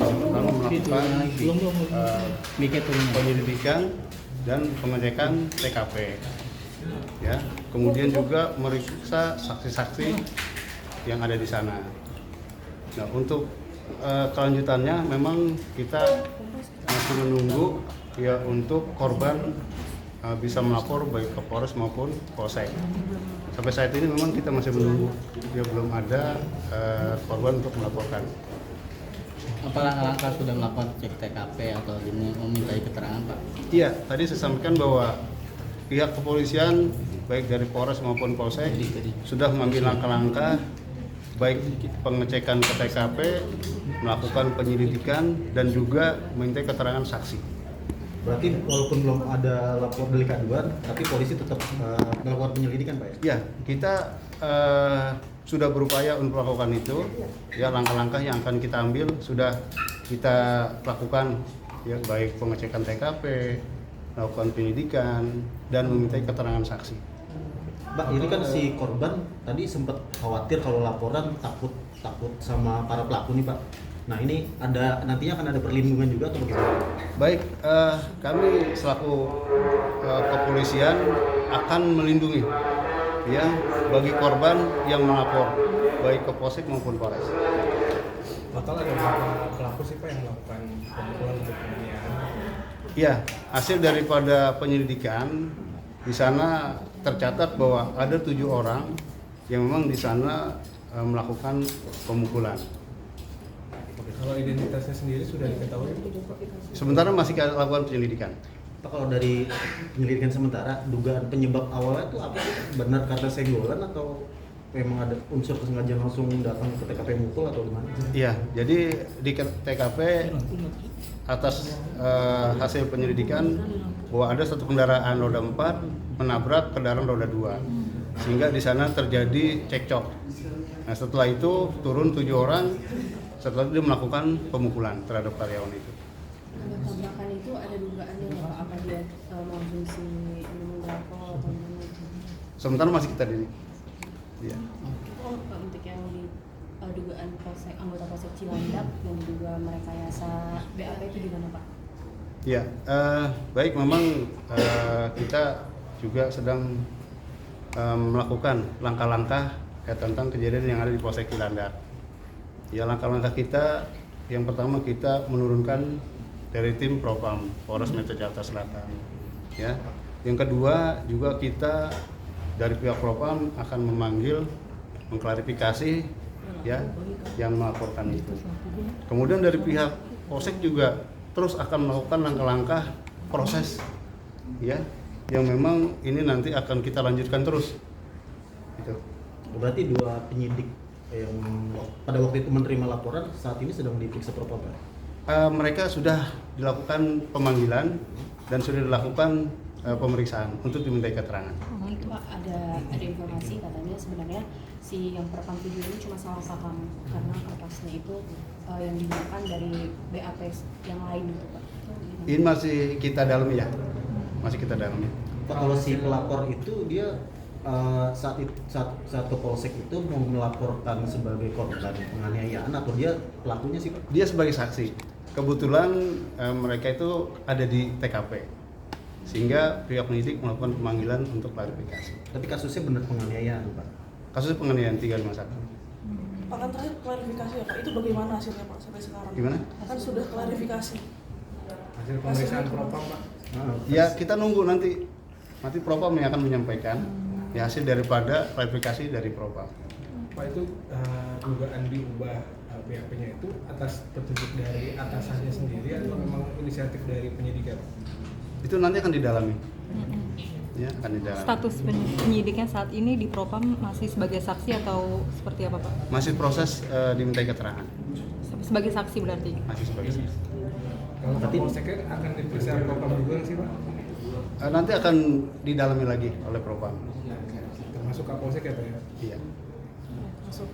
pertama melakukan penyelidikan dan pengecekan TKP, ya. Kemudian juga meriksa saksi-saksi yang ada di sana. Nah, untuk kelanjutannya memang kita masih menunggu ya untuk korban bisa melapor baik ke Polres maupun Polsek. Sampai saat ini memang kita masih menunggu, ya belum ada korban untuk melaporkan. Apa langkah-langkah sudah melakukan cek TKP atau meminta keterangan, Pak? Iya, tadi saya sampaikan bahwa pihak kepolisian baik dari Polres maupun Polsek sudah mengambil langkah-langkah baik pengecekan ke TKP, melakukan penyelidikan dan juga meminta keterangan saksi. Berarti walaupun belum ada lapor delik aduan, tapi polisi tetap melakukan penyelidikan, Pak ya? Ya, kita sudah berupaya untuk melakukan itu. Ya, langkah-langkah yang akan kita ambil sudah kita lakukan, ya baik pengecekan TKP, melakukan penyelidikan dan meminta keterangan saksi. Mbak, ini kan si korban tadi sempat khawatir kalau laporan takut sama para pelaku nih, Pak. Nah, ini nantinya akan ada perlindungan juga atau bagaimana? Baik, kami selaku kepolisian akan melindungi ya bagi korban yang melapor baik ke Polsek maupun Polres. Total ada berapa pelaku sih Pak yang melakukan pemukulan untuk penganiayaan? Ya, hasil daripada penyelidikan di sana tercatat bahwa ada 7 orang yang memang di sana melakukan pemukulan. Kalau identitasnya sendiri sudah diketahui? Sementara masih kita lakukan penyelidikan. Pak, kalau dari penyelidikan sementara, dugaan penyebab awalnya itu apa sih? Benar karena senggolan atau memang ada unsur kesengajaan langsung datang ke TKP mukul atau gimana? Iya, jadi di TKP atas hasil penyelidikan bahwa ada satu kendaraan roda 4 menabrak kendaraan roda 2 sehingga di sana terjadi cekcok. Nah, setelah itu turun 7 orang. Setelah itu dia melakukan pemukulan terhadap karyawan itu. Tabrakan itu ada dugaannya ya Pak? Apa dia mengonsumsi minum rokok atau gimana? Sementara masih kita di. Ya. Untuk yang di dugaan polsek, anggota Polsek Cilandak dan juga merekayasa BAP itu gimana Pak? Ya, baik memang kita juga sedang melakukan langkah-langkah tentang kejadian yang ada di Polsek Cilandak. Ya, langkah-langkah kita yang pertama kita menurunkan dari tim Propam Polres Metro Jakarta Selatan. Ya, yang kedua juga kita dari pihak Propam akan memanggil mengklarifikasi ya yang melaporkan itu. Kemudian dari pihak Polsek juga terus akan melakukan langkah-langkah proses ya yang memang ini nanti akan kita lanjutkan terus. Gitu. Berarti 2 penyidik yang pada waktu itu menerima laporan saat ini sedang diperiksa Propam, Pak? Mereka sudah dilakukan pemanggilan dan sudah dilakukan pemeriksaan untuk dimintai keterangan. Pak, ada informasi katanya sebenarnya si yang Propam 7 ini cuma salah paham karena kertasnya itu yang digunakan dari BAP yang lain gitu Pak. Ini masih kita dalami ya, masih kita dalami. Pak, kalau si pelapor itu dia saat ke Polsek itu mau melaporkan sebagai korban penganiayaan atau dia pelakunya sih Pak? Dia sebagai saksi. Kebetulan mereka itu ada di TKP sehingga pihak penyidik melakukan pemanggilan untuk klarifikasi. Tapi kasusnya benar penganiayaan, Pak? Kasus penganiayaan 351. Pak, kan terakhir klarifikasi ya Pak, itu bagaimana hasilnya Pak sampai sekarang? Gimana? Kan sudah klarifikasi. Hasil pemeriksaan Propam Pak? Ya, kita nunggu nanti Propam yang akan menyampaikan ya hasil daripada klarifikasi dari Propam. Pak, itu dugaan diubah BAP-nya itu atas petunjuk dari atasannya sendiri atau memang inisiatif dari penyidik ya Pak? Itu nanti akan didalami. Ya, akan didalami. Status penyidiknya saat ini di Propam masih sebagai saksi atau seperti apa Pak? Masih proses dimintai keterangan. Sebagai saksi berarti? Masih sebagai saksi. Kalau Kapolseknya akan diperiksa Propam juga sih Pak? Nanti akan didalami lagi oleh Propam. Termasuk Kapolsek ya Pak ya? Iya. Masuk.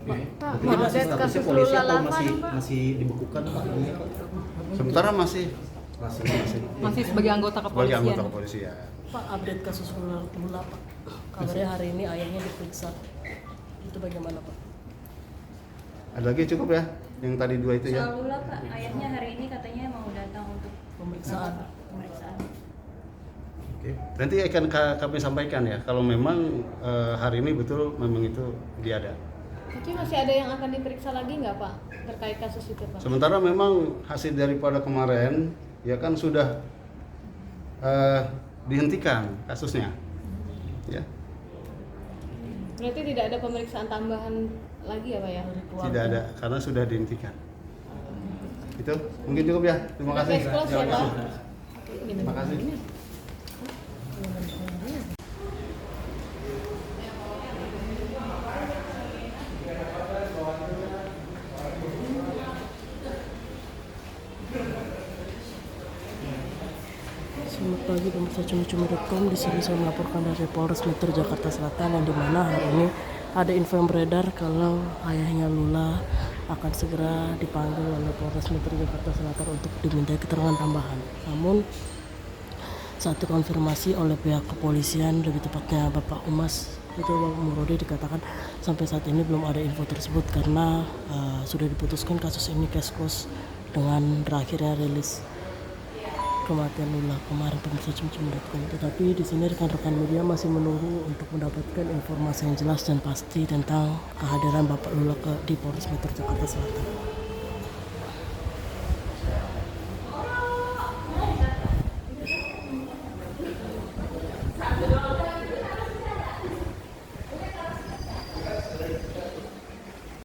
Pak, masih statusnya polisi atau masih dibekukan Pak? Sementara masih sebagai anggota kepolisian. Sebagai anggota kepolisian. Pak, update kasus Lula Pak. Kabarnya hari ini ayahnya diperiksa. Itu bagaimana Pak? Ada lagi cukup ya? yang tadi 2 itu ya. Soal Lula Pak, ayahnya hari ini katanya mau datang untuk Pemeriksaan. pemeriksaan. Oke. Nanti akan kami sampaikan ya kalau memang hari ini betul memang itu dia ada. Tapi masih ada yang akan diperiksa lagi nggak Pak terkait kasus itu Pak? Sementara memang hasil daripada kemarin ya kan sudah dihentikan kasusnya. Ya, Berarti tidak ada pemeriksaan tambahan lagi ya Pak ya? tidak ada karena sudah dihentikan. Itu mungkin cukup ya. Terima Sudah kasih. case close ya Pak? Terima kasih. Selamat pagi pemirsa cumi-cumi.com. Di sini saya melaporkan dari Polres Metro Jakarta Selatan yang dimana hari ini ada info yang beredar kalau ayahnya Lula akan segera dipanggil oleh Polres Metro Jakarta Selatan untuk dimintai keterangan tambahan. Namun saat dikonfirmasi oleh pihak kepolisian, lebih tepatnya Bapak Humas itu Bapak Murodi, dikatakan sampai saat ini belum ada info tersebut karena sudah diputuskan kasus ini case close dengan berakhirnya rilis kematian Lula kemarin pemirsa cumi-cumi.com. Tetapi di sini rekan-rekan media masih menunggu untuk mendapatkan informasi yang jelas dan pasti tentang kehadiran Bapak Lula di Polres Metro Jakarta Selatan.